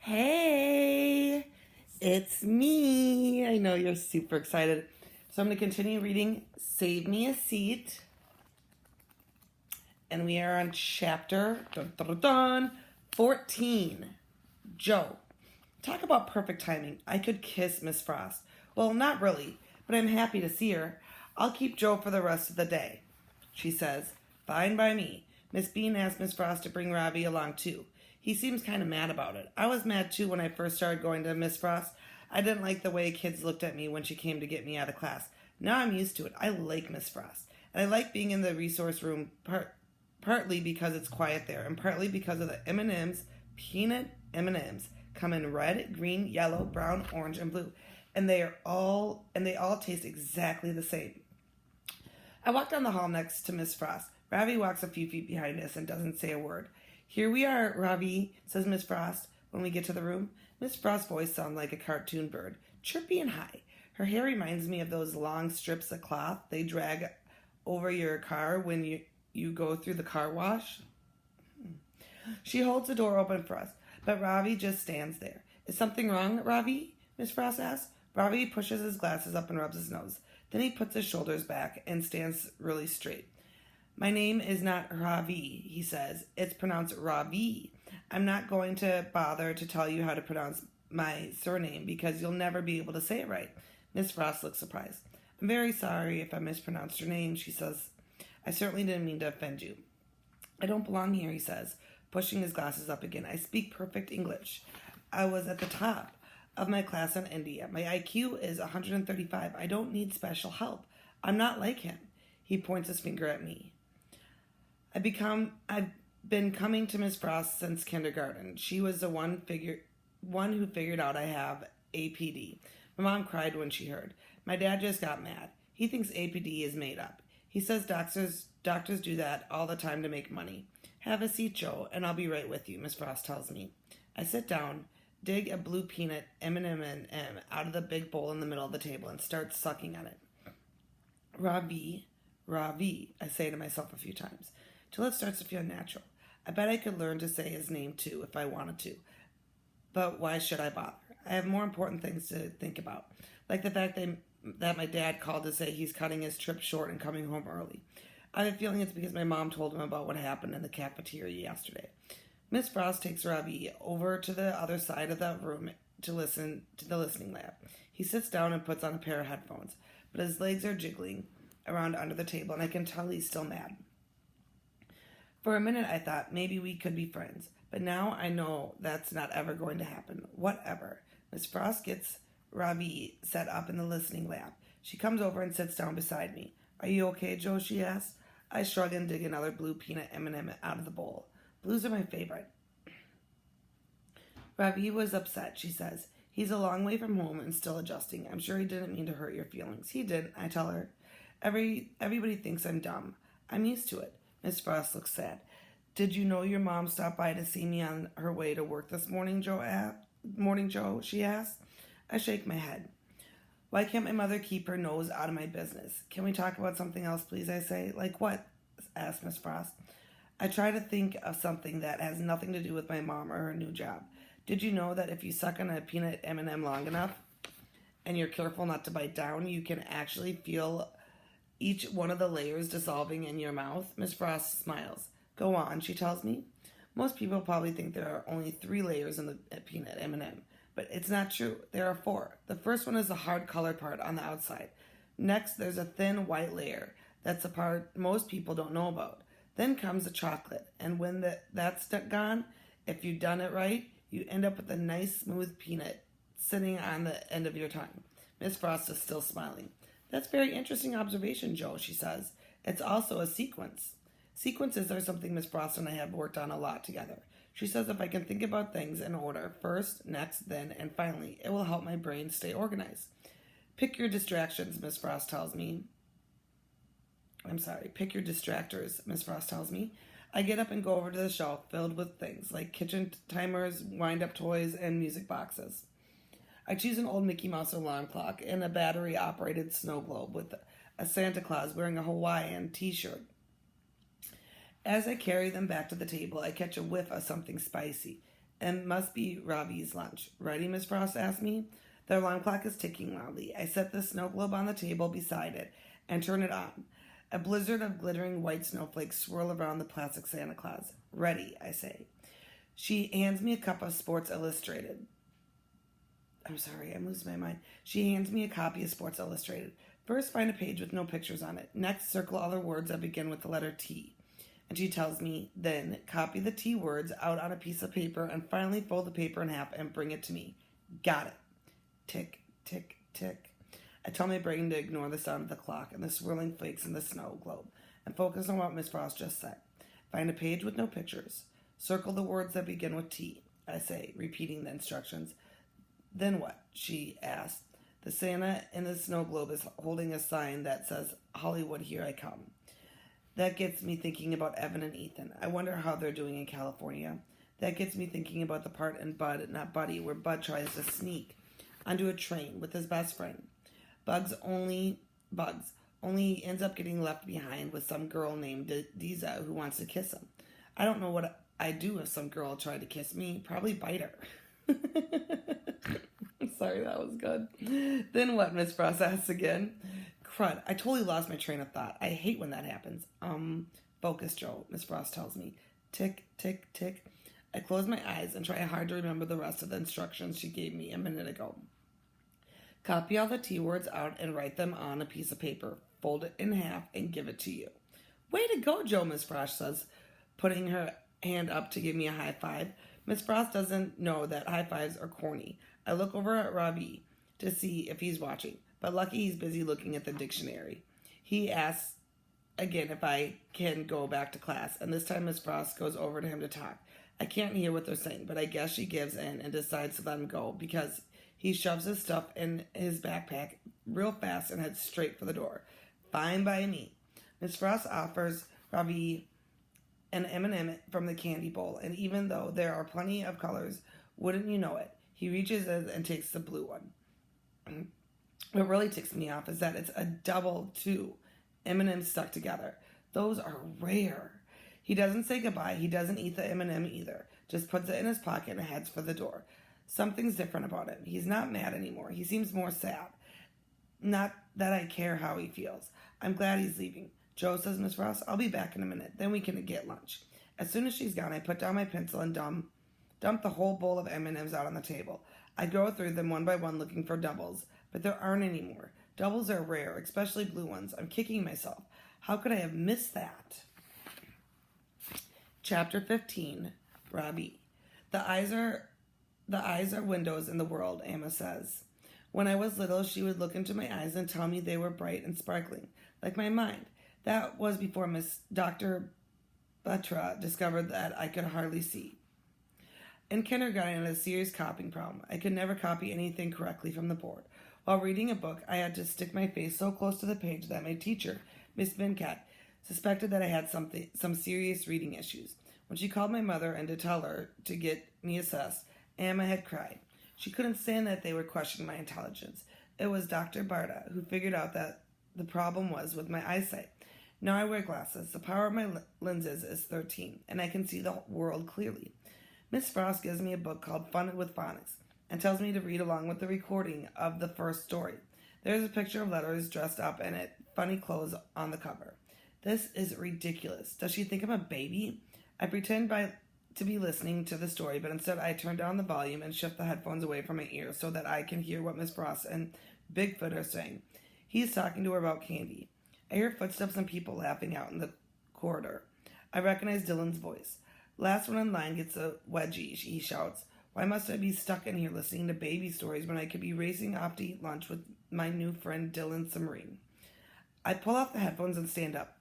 Hey, it's me. I know you're super excited. So I'm going to continue reading Save Me a Seat. And we are on chapter 14. Joe. Talk about perfect timing. I could kiss Miss Frost. Well, not really, but I'm happy to see her. I'll keep Joe for the rest of the day. She says, fine by me. Miss Bean asked Miss Frost to bring Robbie along too. He seems kind of mad about it. I was mad too when I first started going to Miss Frost. I didn't like the way kids looked at me when she came to get me out of class. Now I'm used to it. I like Miss Frost. And I like being in the resource room partly because it's quiet there and partly because of the M&Ms, peanut M&Ms, come in red, green, yellow, brown, orange, and blue. And they all taste exactly the same. I walk down the hall next to Miss Frost. Ravi walks a few feet behind us and doesn't say a word. Here we are, Ravi, says Miss Frost when we get to the room. Miss Frost's voice sounds like a cartoon bird, chirpy and high. Her hair reminds me of those long strips of cloth they drag over your car when you go through the car wash. She holds the door open for us, but Ravi just stands there. Is something wrong, Ravi? Miss Frost asks. Ravi pushes his glasses up and rubs his nose. Then he puts his shoulders back and stands really straight. My name is not Ravi, he says. It's pronounced Ravi. I'm not going to bother to tell you how to pronounce my surname because you'll never be able to say it right. Miss Frost looks surprised. I'm very sorry if I mispronounced your name, she says. I certainly didn't mean to offend you. I don't belong here, he says, pushing his glasses up again. I speak perfect English. I was at the top of my class in India. My IQ is 135. I don't need special help. I'm not like him. He points his finger at me. I've been coming to Miss Frost since kindergarten. She was the one who figured out I have APD. My mom cried when she heard. My dad just got mad. He thinks APD is made up. He says doctors do that all the time to make money. Have a seat, Joe, and I'll be right with you, Miss Frost tells me. I sit down, dig a blue peanut M&M out of the big bowl in the middle of the table and start sucking on it. Ravi, I say to myself a few times, till it starts to feel natural. I bet I could learn to say his name too if I wanted to. But why should I bother? I have more important things to think about, like the fact that my dad called to say he's cutting his trip short and coming home early. I have a feeling it's because my mom told him about what happened in the cafeteria yesterday. Miss Frost takes Ravi over to the other side of the room to listen to the listening lab. He sits down and puts on a pair of headphones, but his legs are jiggling around under the table, and I can tell he's still mad. For a minute, I thought maybe we could be friends, but now I know that's not ever going to happen. Whatever. Miss Frost gets Ravi set up in the listening lab. She comes over and sits down beside me. Are you okay, Joe? She asks. I shrug and dig another blue peanut M&M out of the bowl. Blues are my favorite. Ravi was upset, she says. He's a long way from home and still adjusting. I'm sure he didn't mean to hurt your feelings. He didn't, I tell her. Everybody thinks I'm dumb. I'm used to it. Miss Frost looks sad. Did you know your mom stopped by to see me on her way to work this morning, Joe? She asks. I shake my head. Why can't my mother keep her nose out of my business? Can we talk about something else, please, I say. Like what? Asks Miss Frost. I try to think of something that has nothing to do with my mom or her new job. Did you know that if you suck on a peanut M&M long enough and you're careful not to bite down, you can actually feel each one of the layers dissolving in your mouth? Miss Frost smiles. Go on, she tells me. Most people probably think there are only 3 layers in the peanut M&M, but it's not true. There are 4. The first one is the hard colored part on the outside. Next, there's a thin white layer. That's the part most people don't know about. Then comes the chocolate, and when that's gone, if you've done it right, you end up with a nice smooth peanut sitting on the end of your tongue. Miss Frost is still smiling. That's a very interesting observation, Joe, she says. It's also a sequence. Sequences are something Miss Frost and I have worked on a lot together. She says if I can think about things in order, first, next, then, and finally, it will help my brain stay organized. Pick your distractions, Miss Frost tells me. Pick your distractors, Miss Frost tells me. I get up and go over to the shelf filled with things like kitchen timers, wind-up toys, and music boxes. I choose an old Mickey Mouse alarm clock and a battery-operated snow globe with a Santa Claus wearing a Hawaiian t-shirt. As I carry them back to the table, I catch a whiff of something spicy. It must be Robbie's lunch. Ready, Miss Frost asked me. The alarm clock is ticking loudly. I set the snow globe on the table beside it and turn it on. A blizzard of glittering white snowflakes swirl around the plastic Santa Claus. Ready, I say. She hands me a cup of Sports Illustrated. I'm sorry, I'm losing my mind. She hands me a copy of Sports Illustrated. First, find a page with no pictures on it. Next, circle all the words that begin with the letter T. And she tells me, then, copy the T words out on a piece of paper and finally fold the paper in half and bring it to me. Got it. Tick, tick, tick. I tell my brain to ignore the sound of the clock and the swirling flakes in the snow globe and focus on what Miss Frost just said. Find a page with no pictures. Circle the words that begin with T, I say, repeating the instructions. Then what? She asked. The Santa in the snow globe is holding a sign that says, Hollywood, here I come. That gets me thinking about Evan and Ethan. I wonder how they're doing in California. That gets me thinking about the part in Bud, Not Buddy, where Bud tries to sneak onto a train with his best friend. Bugs only he ends up getting left behind with some girl named Diza who wants to kiss him. I don't know what I'd do if some girl tried to kiss me. Probably bite her. Sorry, that was good. Then what, Miss Frost asks again. Crud, I totally lost my train of thought. I hate when that happens. Focus, Joe, Miss Frost tells me. Tick, tick, tick. I close my eyes and try hard to remember the rest of the instructions she gave me a minute ago. Copy all the T words out and write them on a piece of paper. Fold it in half and give it to you. Way to go, Joe, Miss Frost says, putting her hand up to give me a high five. Miss Frost doesn't know that high fives are corny. I look over at Robbie to see if he's watching, but lucky he's busy looking at the dictionary. He asks again if I can go back to class, and this time Miss Frost goes over to him to talk. I can't hear what they're saying, but I guess she gives in and decides to let him go because he shoves his stuff in his backpack real fast and heads straight for the door. Fine by me. Miss Frost offers Robbie an M&M from the candy bowl, and even though there are plenty of colors, wouldn't you know it, he reaches in and takes the blue one. What really ticks me off is that it's a double two M&Ms stuck together. Those are rare. He doesn't say goodbye. He doesn't eat the M&M either. Just puts it in his pocket and heads for the door. Something's different about him. He's not mad anymore. He seems more sad. Not that I care how he feels. I'm glad he's leaving. Joe, says Miss Frost, I'll be back in a minute. Then we can get lunch. As soon as she's gone, I put down my pencil and dump the whole bowl of M&Ms out on the table. I go through them one by one looking for doubles, but there aren't any more. Doubles are rare, especially blue ones. I'm kicking myself. How could I have missed that? Chapter 15, Robbie. The eyes are windows in the world, Emma says. When I was little, she would look into my eyes and tell me they were bright and sparkling, like my mind. That was before Miss Dr. Batra discovered that I could hardly see. In kindergarten, I had a serious copying problem. I could never copy anything correctly from the board. While reading a book, I had to stick my face so close to the page that my teacher, Miss Vincat, suspected that I had some serious reading issues. When she called my mother and to tell her to get me assessed, Emma had cried. She couldn't stand that they were questioning my intelligence. It was Dr. Barta who figured out that the problem was with my eyesight. Now I wear glasses. The power of my lenses is 13, and I can see the world clearly. Miss Frost gives me a book called Fun with Phonics and tells me to read along with the recording of the first story. There's a picture of letters dressed up in it, funny clothes on the cover. This is ridiculous. Does she think I'm a baby? I pretend to be listening to the story, but instead I turn down the volume and shift the headphones away from my ears so that I can hear what Miss Frost and Bigfoot are saying. He's talking to her about candy. I hear footsteps and people laughing out in the corridor. I recognize Dylan's voice. Last one in line gets a wedgie, he shouts. Why must I be stuck in here listening to baby stories when I could be racing off to eat lunch with my new friend Dylan Submarine? I pull off the headphones and stand up.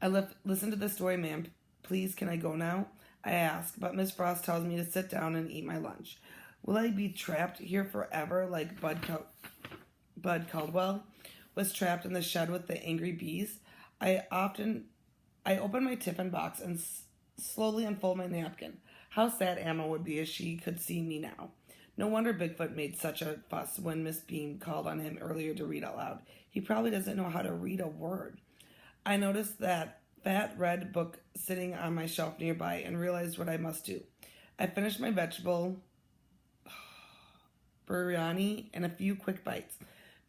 I listen to the story, ma'am. Please, can I go now? I ask, but Miss Frost tells me to sit down and eat my lunch. Will I be trapped here forever like Bud Caldwell was trapped in the shed with the angry bees? I open my tiffin box and slowly unfold my napkin. How sad Emma would be if she could see me now. No wonder Bigfoot made such a fuss when Miss Beam called on him earlier to read out loud. He probably doesn't know how to read a word. I noticed that fat red book sitting on my shelf nearby and realized what I must do. I finished my vegetable biryani in a few quick bites.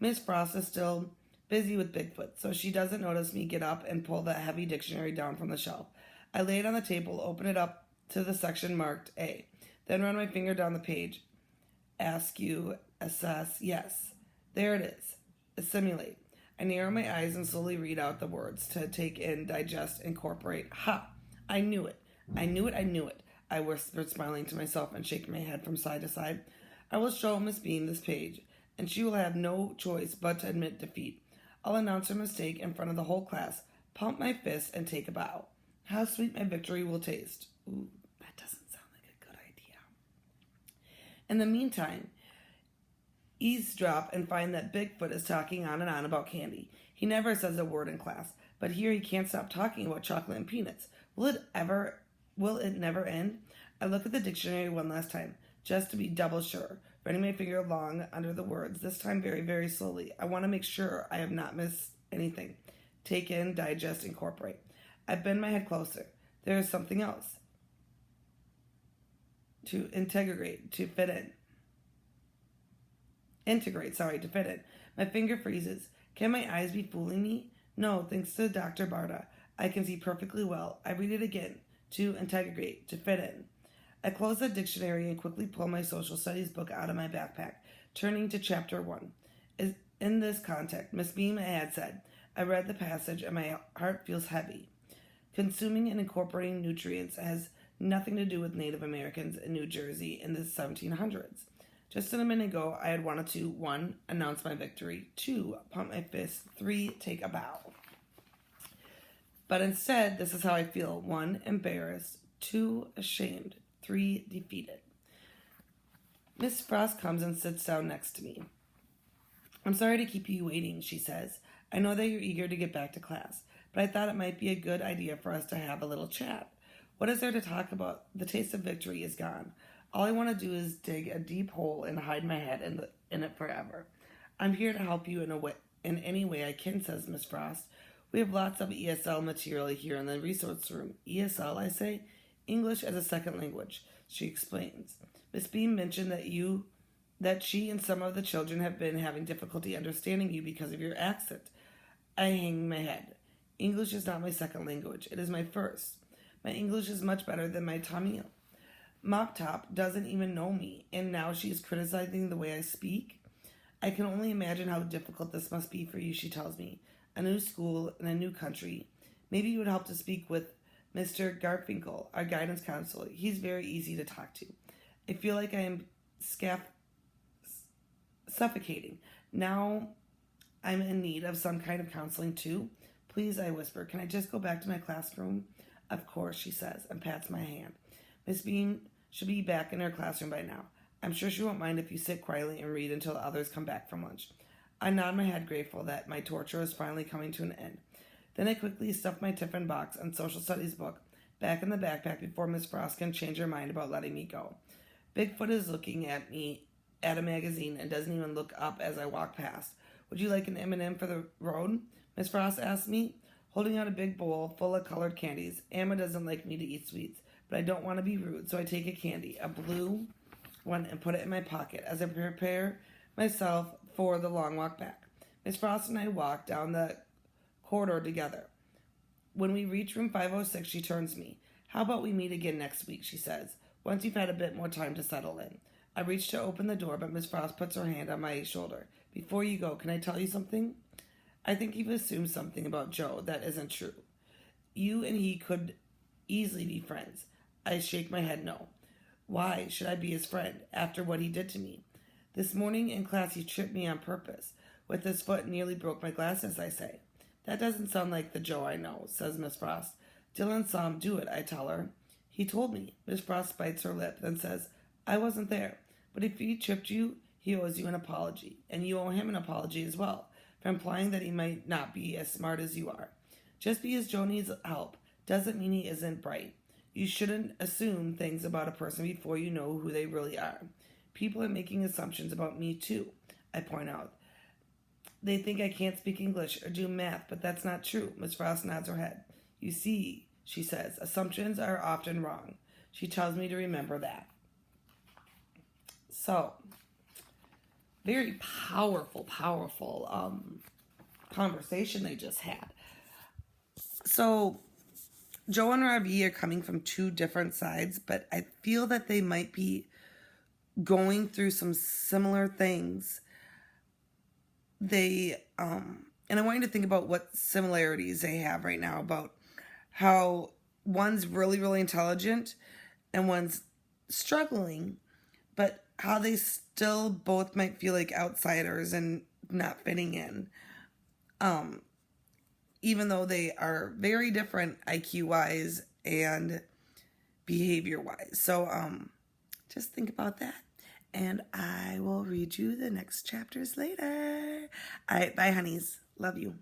Miss Frost is still busy with Bigfoot, so she doesn't notice me get up and pull the heavy dictionary down from the shelf. I lay it on the table, open it up to the section marked A, then run my finger down the page. Ask you, assess, yes. There it is. Assimilate. I narrow my eyes and slowly read out the words to take in, digest, incorporate. Ha! I knew it. I knew it. I knew it. I whispered, smiling to myself and shaking my head from side to side. I will show Miss Bean this page, and she will have no choice but to admit defeat. I'll announce her mistake in front of the whole class, pump my fist, and take a bow. How sweet my victory will taste. Ooh, that doesn't sound like a good idea. In the meantime, eavesdrop and find that Bigfoot is talking on and on about candy. He never says a word in class, but here he can't stop talking about chocolate and peanuts. Will it never end? I look at the dictionary one last time, just to be double sure, running my finger along under the words, this time very, very slowly. I want to make sure I have not missed anything. Take in, digest, incorporate. I bend my head closer. There is something else. To integrate, to fit in. To fit in. My finger freezes. Can my eyes be fooling me? No, thanks to Dr. Barta. I can see perfectly well. I read it again. To integrate, to fit in. I close the dictionary and quickly pull my social studies book out of my backpack, turning to chapter 1. In this context, Miss Beam had said, I read the passage and my heart feels heavy. Consuming and incorporating nutrients has nothing to do with Native Americans in New Jersey in the 1700s. Just a minute ago, I had wanted to 1. Announce my victory, 2. Pump my fist, 3. Take a bow. But instead, this is how I feel. 1. Embarrassed, 2. Ashamed, 3. Defeated. Miss Frost comes and sits down next to me. I'm sorry to keep you waiting, she says. I know that you're eager to get back to class, but I thought it might be a good idea for us to have a little chat. What is there to talk about? The taste of victory is gone. All I want to do is dig a deep hole and hide my head in it forever. I'm here to help you in any way I can, says Miss Frost. We have lots of ESL material here in the resource room. ESL, I say? English as a second language, she explains. Miss Beam mentioned that she and some of the children have been having difficulty understanding you because of your accent. I hang my head. English is not my second language. It is my first. My English is much better than my Tamil. Mop Top doesn't even know me, and now she's criticizing the way I speak. I can only imagine how difficult this must be for you, she tells me. A new school in a new country. Maybe you would help to speak with Mr. Garfinkel, our guidance counselor. He's very easy to talk to. I feel like I am suffocating. Now I'm in need of some kind of counseling too. Please, I whisper, can I just go back to my classroom? Of course, she says, and pats my hand. Miss Bean should be back in her classroom by now. I'm sure she won't mind if you sit quietly and read until the others come back from lunch. I nod my head, grateful that my torture is finally coming to an end. Then I quickly stuff my tiffin box and social studies book back in the backpack before Miss Frost can change her mind about letting me go. Bigfoot is looking at me at a magazine and doesn't even look up as I walk past. Would you like an M&M for the road? Miss Frost asked me, holding out a big bowl full of colored candies. Emma doesn't like me to eat sweets, but I don't want to be rude, so I take a candy, a blue one, and put it in my pocket as I prepare myself for the long walk back. Miss Frost and I walk down the corridor together. When we reach room 506, she turns to me. How about we meet again next week, she says, once you've had a bit more time to settle in. I reach to open the door, but Miss Frost puts her hand on my shoulder. Before you go, can I tell you something? I think you've assumed something about Joe that isn't true. You and he could easily be friends. I shake my head no. Why should I be his friend after what he did to me? This morning in class he tripped me on purpose. With his foot and nearly broke my glasses, I say. That doesn't sound like the Joe I know, says Miss Frost. Dylan saw him do it, I tell her. He told me. Miss Frost bites her lip, then says, I wasn't there. But if he tripped you, he owes you an apology. And you owe him an apology as well, for implying that he might not be as smart as you are. Just because Joe needs help doesn't mean he isn't bright. You shouldn't assume things about a person before you know who they really are. People are making assumptions about me too, I point out. They think I can't speak English or do math, but that's not true. Miss Frost nods her head. You see, she says, assumptions are often wrong. She tells me to remember that. So, very powerful conversation they just had. So, Joe and Ravi are coming from two different sides, but I feel that they might be going through some similar things. And I want you to think about what similarities they have right now, about how one's really, really intelligent and one's struggling, but how they still both might feel like outsiders and not fitting in. Even though they are very different IQ-wise and behavior-wise. So, just think about that. And I will read you the next chapters later. All right, bye, honeys. Love you.